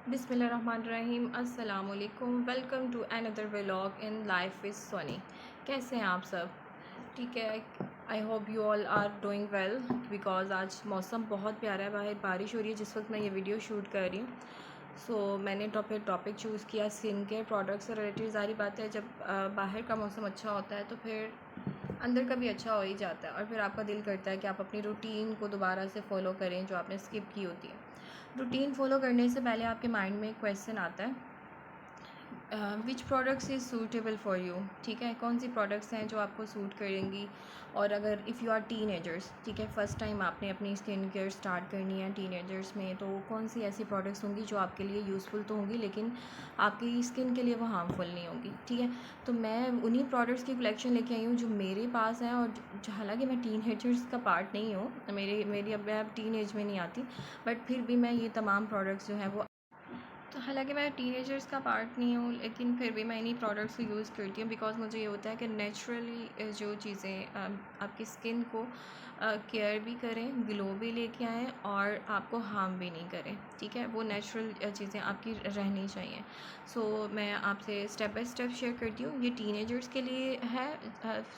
बिस्मिल्लाहिर्रहमानिर्रहीम अस्सलाम वालेकुम। Welcome to another vlog in life with Soni. कैसे हैं आप सब? ठीक है। I hope you all are doing well because आज मौसम बहुत प्यारा है, बाहर बारिश हो रही है जिस वक्त मैं ये वीडियो शूट कर रही हूँ। मैंने टॉपिक चूज़ किया स्किन केयर प्रोडक्ट्स से रिलेटेड। सारी बात है, जब बाहर का मौसम अच्छा होता है तो फिर अंदर का भी अच्छा हो ही जाता है और फिर आपका दिल करता है कि आप अपनी रूटीन को दोबारा से फॉलो करें जो आपने स्किप की होती है। रूटीन फॉलो करने से पहले आपके माइंड में एक क्वेश्चन आता है, विच products is suitable for you. ठीक है, कौन सी प्रोडक्ट्स हैं जो आपको सूट करेंगी। और अगर इफ़ यू आर टीनेजर्स, ठीक है, फ़र्स्ट टाइम आपने अपनी स्किन केयर स्टार्ट करनी है टीनेजर्स में, तो कौन सी ऐसी प्रोडक्ट्स होंगी जो आपके लिए यूज़फुल तो होंगी लेकिन आपकी स्किन के लिए वो हार्मफुल नहीं होंगी। ठीक है, तो मैं उन्हीं प्रोडक्ट्स की कलेक्शन लेके आई हूँ जो मेरे पास हैं। और हालांकि मैं टीनेजर्स का पार्ट नहीं हूँ, मेरी अब मैं टीन एज में नहीं आती, बट फिर भी मैं ये तमाम प्रोडक्ट्स जो हैं वो, तो हालांकि मैं टीनेजर्स का पार्ट नहीं हूँ लेकिन फिर भी मैं इन्हीं प्रोडक्ट्स को यूज़ करती हूँ बिकॉज़ मुझे ये होता है कि नेचुरली जो चीज़ें आपकी स्किन को केयर भी करें, ग्लो भी लेके आएँ और आपको हार्म भी नहीं करें। ठीक है, वो नेचुरल चीज़ें आपकी रहनी चाहिए। मैं आपसे स्टेप बाय स्टेप शेयर करती हूँ। ये टीनेजर्स के लिए है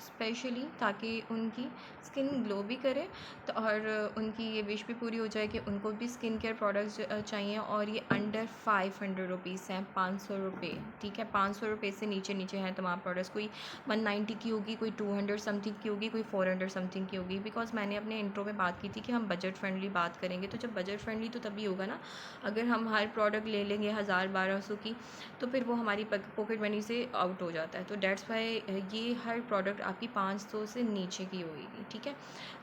स्पेशली, ताकि उनकी स्किन ग्लो भी करे तो और उनकी ये विश भी पूरी हो जाए कि उनको भी स्किन केयर प्रोडक्ट्स चाहिए। और ये अंडर 500 रुपीज़ हैं, 500 रुपये। ठीक है, 500 रुपये से नीचे नीचे हैं तमाम प्रोडक्ट्स। कोई 190 की होगी, कोई 200 समथिंग की होगी, कोई 400 समथिंग की होगी। बिकॉज मैंने अपने इंट्रो में बात की थी कि हम बजट फ्रेंडली बात करेंगे, तो जब बजट फ्रेंडली तो तभी होगा ना अगर हम हर प्रोडक्ट ले लेंगे 1000-1200 की, तो फिर वो हमारी पॉकेट मनी से आउट हो जाता है। तो डेट्स वाई ये हर प्रोडक्ट आपकी 500 से नीचे की होगी। ठीक है,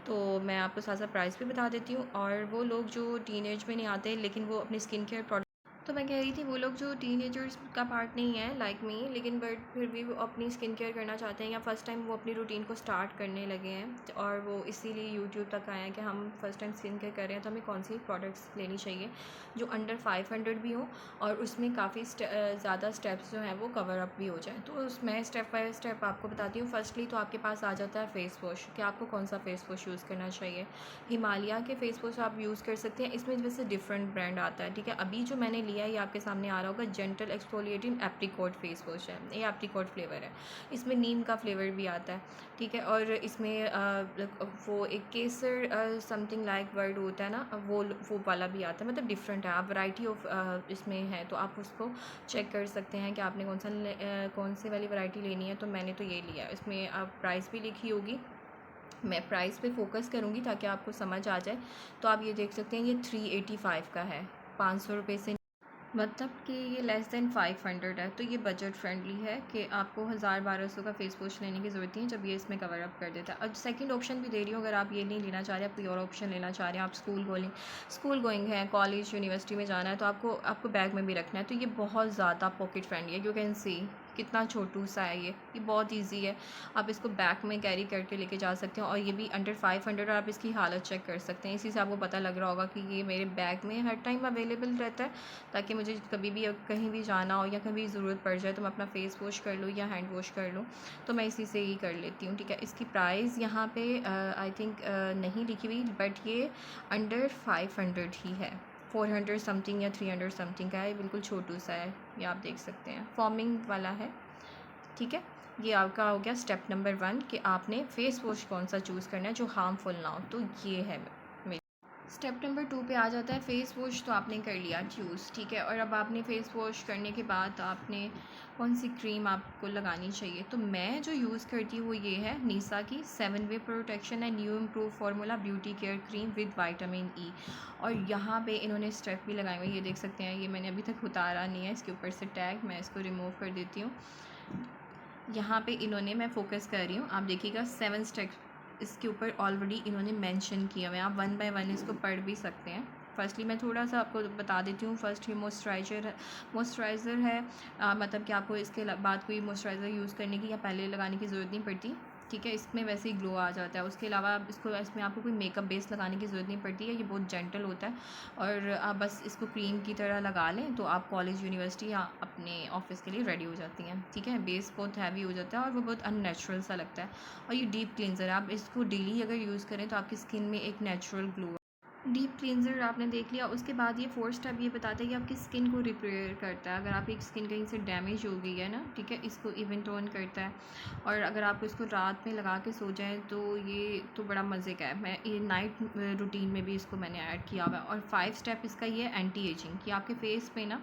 तो मैं आपको साथ साथ प्राइस भी बता देती हूँ। और वो लोग जो टीनेज में नहीं आते लेकिन वो अपनी स्किन केयर प्रोडक्ट, तो मैं कह रही थी वो लोग जो टीनेजर्स का पार्ट नहीं है लाइक मी, लेकिन बट फिर भी वो अपनी स्किन केयर करना चाहते हैं या फ़र्स्ट टाइम वो अपनी रूटीन को स्टार्ट करने लगे हैं और वो इसीलिए यूट्यूब तक आए हैं कि हम फ़र्स्ट टाइम स्किन केयर कर रहे हैं तो हमें कौन सी प्रोडक्ट्स लेनी चाहिए जो अंडर 500 भी हो और उसमें काफ़ी ज़्यादा स्टेप्स जो हैं वो कवर अप भी हो जाए। तो मैं स्टेप बाय स्टेप आपको बताती हूँ। फर्स्टली तो आपके पास आ जाता है फ़ेस वॉश, कि आपको कौन सा फ़ेस वॉश यूज़ करना चाहिए। हिमालय के फ़ेस वॉश आप यूज़ कर सकते हैं, इसमें वैसे डिफरेंट ब्रांड आता है। ठीक है, अभी जो मैंने लिया है ये आपके सामने आ रहा होगा, gentle exfoliating apricot face wash है। ये एप्रिकॉट फ्लेवर है, इसमें नीम का फ्लेवर भी आता है। ठीक है, और इसमें वो एक केसर समथिंग लाइक वर्ड होता है ना, वो वाला भी आता है। मतलब डिफरेंट है, आप वैरायटी ऑफ इसमें है तो आप उसको चेक कर सकते हैं कि आपने कौन सी वाली वैरायटी लेनी है। तो मैंने तो ये लिया, इसमें आप प्राइस भी लिखी होगी। मैं प्राइस पे फोकस करूँगी ताकि आपको समझ आ जाए। तो आप ये देख सकते हैं ये 385 का है, 500 रुपये से, मतलब कि ये लेस दैन 500 है। तो ये बजट फ्रेंडली है कि आपको 1000-1200 का फेस वॉश लेने की ज़रूरत नहीं है जब ये इसमें कवर अप कर देता है। और सेकंड ऑप्शन भी दे रही हूँ, अगर आप ये नहीं लेना चाह रहे, आप कोई और ऑप्शन लेना चाह रहे हैं, आप स्कूल गोइंग है, कॉलेज यूनिवर्सिटी में जाना है, तो आपको बैग में भी रखना है। तो ये बहुत ज़्यादा पॉकेट फ्रेंडली है। यू कैन सी कितना छोटू सा है ये बहुत ईजी है। आप इसको बैग में कैरी करके लेके जा सकते हैं और ये भी अंडर 500। और आप इसकी हालत चेक कर सकते हैं, इसी से आपको पता लग रहा होगा कि ये मेरे बैग में हर टाइम अवेलेबल रहता है, ताकि मुझे कभी भी कहीं भी जाना हो या कभी ज़रूरत पड़ जाए तो मैं अपना फ़ेस वॉश कर लूँ या हैंड वॉश कर लूँ। तो मैं इसी से ही कर लेती हूँ। ठीक है, इसकी प्राइस यहाँ पे आई थिंक नहीं लिखी हुई, बट ये अंडर 500 ही है। 400 समथिंग या 300 समथिंग का है, बिल्कुल छोटू सा है, ये आप देख सकते हैं, फॉर्मिंग वाला है। ठीक है, ये आपका हो गया स्टेप नंबर 1 कि आपने फ़ेस वॉश कौन सा चूज़ करना है जो हार्मफुल ना हो। तो ये है मेरी। स्टेप नंबर 2 पे आ जाता है फ़ेस वॉश। तो आपने कर लिया चूज़, ठीक है, और अब आपने फ़ेस वॉश करने के बाद आपने कौन सी क्रीम आपको लगानी चाहिए। तो मैं जो यूज़ करती हूँ वो ये है, नीसा की 7 way protection and new improve formula beauty care cream with vitamin E. और यहाँ पे इन्होंने स्टेप भी लगाए हुए, ये देख सकते हैं। ये मैंने अभी तक उतारा नहीं है इसके ऊपर से टैग, मैं इसको रिमूव कर देती हूँ। यहाँ पे इन्होंने, मैं फोकस कर रही हूँ, आप देखिएगा 7 स्टेप्स इसके ऊपर ऑलरेडी इन्होंने मेंशन किया हुआ है। आप 1 बाय 1 इसको पढ़ भी सकते हैं। फर्स्टली मैं थोड़ा सा आपको बता देती हूँ। फर्स्ट ही मॉइस्चराइज़र है, मतलब कि आपको इसके बाद कोई मॉइस्चराइज़र यूज़ करने की या पहले लगाने की ज़रूरत नहीं पड़ती। ठीक है, इसमें वैसे ही ग्लो आ जाता है। उसके अलावा इसमें आपको कोई मेकअप बेस लगाने की ज़रूरत नहीं पड़ती है, ये बहुत जेंटल होता है। और आप बस इसको क्रीम की तरह लगा लें तो आप कॉलेज यूनिवर्सिटी या अपने ऑफिस के लिए रेडी हो जाती हैं। ठीक है, बेस बहुत हैवी हो जाता है और वो बहुत अननेचुरल सा लगता है। और ये डीप क्लींजर है, आप इसको डेली अगर यूज़ करें तो आपकी स्किन में एक नेचुरल ग्लो डीप क्लींजर आपने देख लिया। उसके बाद ये 4 स्टेप ये बताता है कि आपकी स्किन को रिपेयर करता है। अगर आपकी स्किन कहीं से डैमेज हो गई है ना, ठीक है, इसको इवन टोन करता है। और अगर आप इसको रात में लगा के सो जाएं तो ये तो बड़ा मज़े का है। मैं ये नाइट रूटीन में भी इसको मैंने ऐड किया हुआ है। और 5 स्टेप इसका ये एंटी एजिंग कि आपके फेस पे ना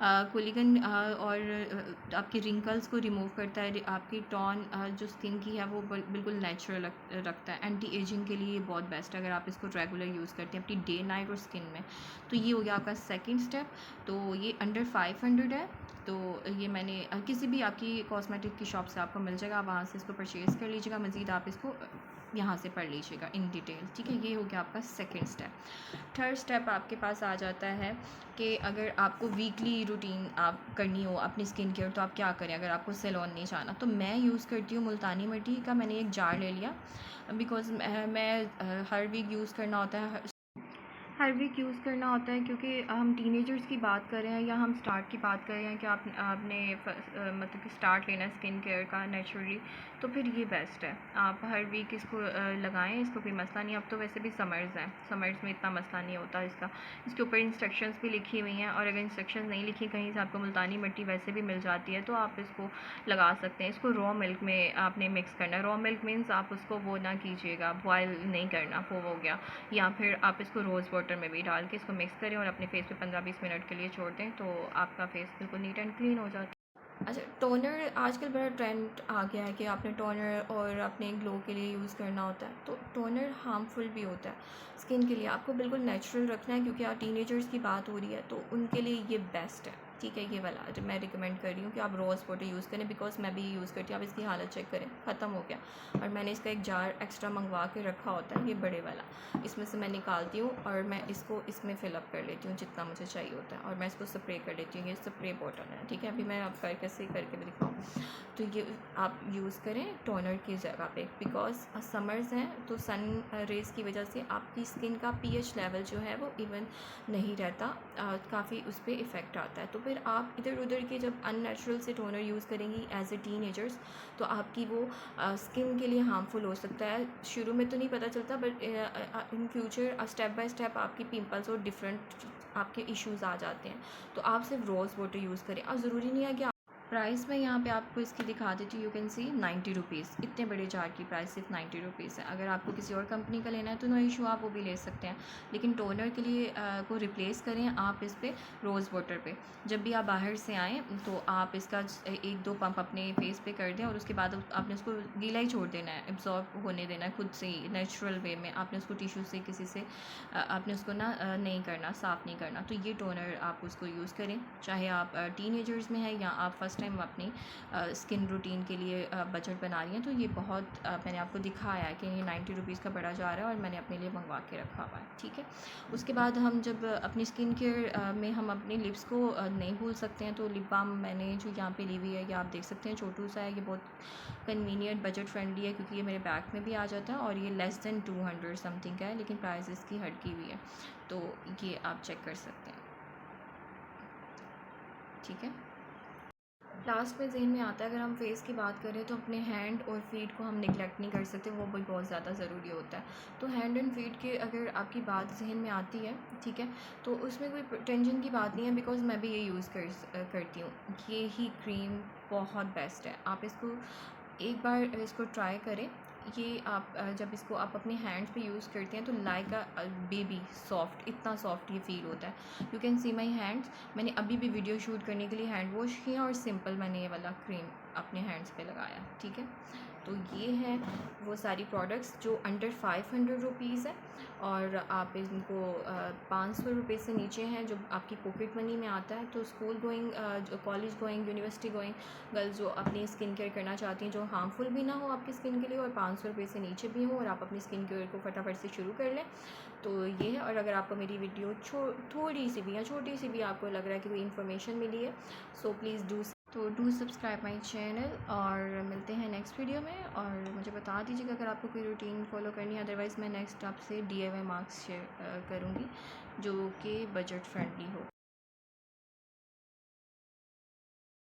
कोलिगन और आपके रिंकल्स को रिमूव करता है। आपकी टोन जो स्किन की है वो बिल्कुल नेचुरल रखता है। एंटी एजिंग के लिए ये बहुत बेस्ट है अगर आप इसको रेगुलर यूज़ करते हैं अपनी डे नाइट और स्किन में। तो ये हो गया आपका सेकंड स्टेप। तो ये अंडर 500 है। तो ये मैंने किसी भी आपकी कॉस्मेटिक की शॉप से आपको मिल जाएगा, आप वहाँ से इसको परचेज़ कर लीजिएगा। मज़ीद आप इसको यहाँ से पढ़ लीजिएगा इन डिटेल, ठीक है। ये हो गया आपका सेकंड स्टेप। थर्ड स्टेप आपके पास आ जाता है कि अगर आपको वीकली रूटीन आप करनी हो अपनी स्किन केयर तो आप क्या करें। अगर आपको सैलून नहीं जाना तो मैं यूज़ करती हूँ मुल्तानी मिट्टी का। मैंने एक जार ले लिया बिकॉज़ मैं हर वीक यूज़ करना होता है, हर वीक यूज़ करना होता है, क्योंकि हम टीनेजर्स की बात कर रहे हैं या हम स्टार्ट की बात कर रहे हैं कि आपने मतलब कि स्टार्ट लेना है स्किन केयर का नेचुरली, तो फिर ये बेस्ट है। आप हर वीक इसको लगाएं, इसको कोई मसला नहीं। अब तो वैसे भी समर्स हैं, समर्स में इतना मसला नहीं होता इसका। इसके ऊपर इंस्ट्रक्शंस भी लिखी हुई हैं, और अगर इंस्ट्रक्शंस नहीं लिखी कहीं से आपको मुल्तानी मिट्टी वैसे भी मिल जाती है तो आप इसको लगा सकते हैं। इसको रॉ मिल्क में आपने मिक्स करना है। रॉ मिल्क मीन्स आप उसको वो ना कीजिएगा, बॉयल नहीं करना, वो हो गया। या फिर आप इसको रोज़ वाटर में भी डाल के इसको मिक्स करें और अपने फेस पे 15-20 मिनट के लिए छोड़ दें तो आपका फेस बिल्कुल नीट एंड क्लीन हो जाता है। अच्छा, टोनर आजकल बड़ा ट्रेंड आ गया है कि आपने टोनर और अपने ग्लो के लिए यूज़ करना होता है। तो टोनर हार्मफुल भी होता है स्किन के लिए। आपको बिल्कुल नेचुरल रखना है, क्योंकि आप टीनेजर्स की बात हो रही है तो उनके लिए ये बेस्ट है, ठीक है। ये वाला जो मैं रिकमेंड कर रही हूँ कि आप रोज़ वाटर यूज़ करें, बिकॉज मैं भी यूज़ करती हूँ। आप इसकी हालत चेक करें, ख़त्म हो गया। और मैंने इसका एक जार एक्स्ट्रा मंगवा के रखा होता है, ये बड़े वाला। इसमें से मैं निकालती हूँ और मैं इसको इसमें फ़िलअप कर लेती हूँ जितना मुझे चाहिए होता है, और मैं इसको स्प्रे कर लेती हूँ। ये स्प्रे बॉटल है, ठीक है। अभी मैं आप कैसे करके भी दिखाऊँ। तो ये आप यूज़ करें टोनर की जगह पे, बिकॉज समर्स हैं तो सन रेज़ की वजह से आपकी स्किन का पीएच लेवल जो है वो इवन नहीं रहता, काफ़ी उस पर इफ़ेक्ट आता है। तो फिर आप इधर उधर के जब अननेचुरल से टोनर यूज़ करेंगी एज ए टीनेजर्स तो आपकी वो स्किन के लिए हार्मफुल हो सकता है। शुरू में तो नहीं पता चलता, but in future step by step आपकी पिंपल्स और डिफरेंट आपके इश्यूज़ आ जाते हैं। तो आप सिर्फ रोज़ वाटर यूज़ करें। और ज़रूरी नहीं है कि प्राइस मैं यहाँ पे आपको इसकी दिखा देती हूँ। You can see 90 rupees. इतने बड़े जार की प्राइस सिर्फ 90 रुपीज़ है। अगर आपको किसी और कंपनी का लेना है तो नो इशू, आप वो भी ले सकते हैं। लेकिन टोनर के लिए को रिप्लेस करें आप इस पर रोज़ वाटर पे। जब भी आप बाहर से आएँ तो आप इसका 1-2 पंप अपने फेस पे कर दें, और उसके बाद आपने उसको गीला ही छोड़ देना है, एब्जॉर्ब होने देना है खुद से ही नेचुरल वे में। आपने उसको टिश्यू से किसी से आपने उसको ना नहीं करना, साफ़ नहीं करना। तो ये टोनर आप उसको यूज़ करें, चाहे आप टीनेजर्स में हैं या आप फर्स्ट टाइम अपनी स्किन रूटीन के लिए बजट बना रही हैं। तो ये बहुत मैंने आपको दिखाया है कि ये 90 रुपीज़ का बड़ा जार है और मैंने अपने लिए मंगवा के रखा हुआ है, ठीक है। उसके बाद हम जब अपनी स्किन केयर में हम अपने लिप्स को नहीं भूल सकते हैं, तो लिप बाम मैंने जो यहाँ पे ली हुई है, ये आप देख सकते हैं, छोटू सा है। ये बहुत कन्वीनियंट बजट फ्रेंडली है, क्योंकि ये मेरे बैग में भी आ जाता है, और ये लेस दैन 200 समथिंग का है, लेकिन प्राइस इसकी हट की हुई है। तो ये आप चेक कर सकते हैं, ठीक है। लास्ट में ज़हन में आता है, अगर हम फेस की बात करें तो अपने हैंड और फीट को हम निगलेक्ट नहीं कर सकते, वो भी बहुत ज़्यादा ज़रूरी होता है। तो हैंड एंड फीट के अगर आपकी बात ज़हन में आती है, ठीक है, तो उसमें कोई टेंशन की बात नहीं है, बिकॉज़ मैं भी ये यूज़ करती हूँ। ये ही क्रीम बहुत बेस्ट है, आप इसको एक बार इसको ट्राई करें। ये आप जब इसको आप अपने हैंड्स पे यूज़ करते हैं तो लाइक अ बेबी सॉफ्ट, इतना सॉफ्ट ये फ़ील होता है। You can see my hands. मैंने अभी भी वीडियो शूट करने के लिए हैंड वॉश किया और सिंपल मैंने ये वाला क्रीम अपने हैंड्स पे लगाया, ठीक है। तो ये है वो सारी प्रोडक्ट्स जो अंडर 500 रुपीज़ है, और आप इनको 500 रुपये से नीचे हैं जो आपकी पॉकेट मनी में आता है। तो स्कूल गोइंग, जो college going, university going girls जो अपनी स्किन केयर करना चाहती हैं, जो हार्मफुल भी ना हो आपकी स्किन के लिए और 500 रुपये से नीचे भी हो, और आप अपनी स्किन केयर को फटाफट से शुरू कर लें, तो ये है। और अगर आपको मेरी वीडियो थोड़ी सी भी या छोटी सी भी आपको लग रहा है कि कोई इन्फॉर्मेशन मिली है, so please do subscribe my channel, और मिलते हैं नेक्स्ट वीडियो में। और मुझे बता दीजिएगा अगर आपको कोई रूटीन फॉलो करनी है, अदरवाइज़ मैं नेक्स्ट आपसे DIY मार्क्स शेयर करूँगी जो कि बजट फ्रेंडली हो।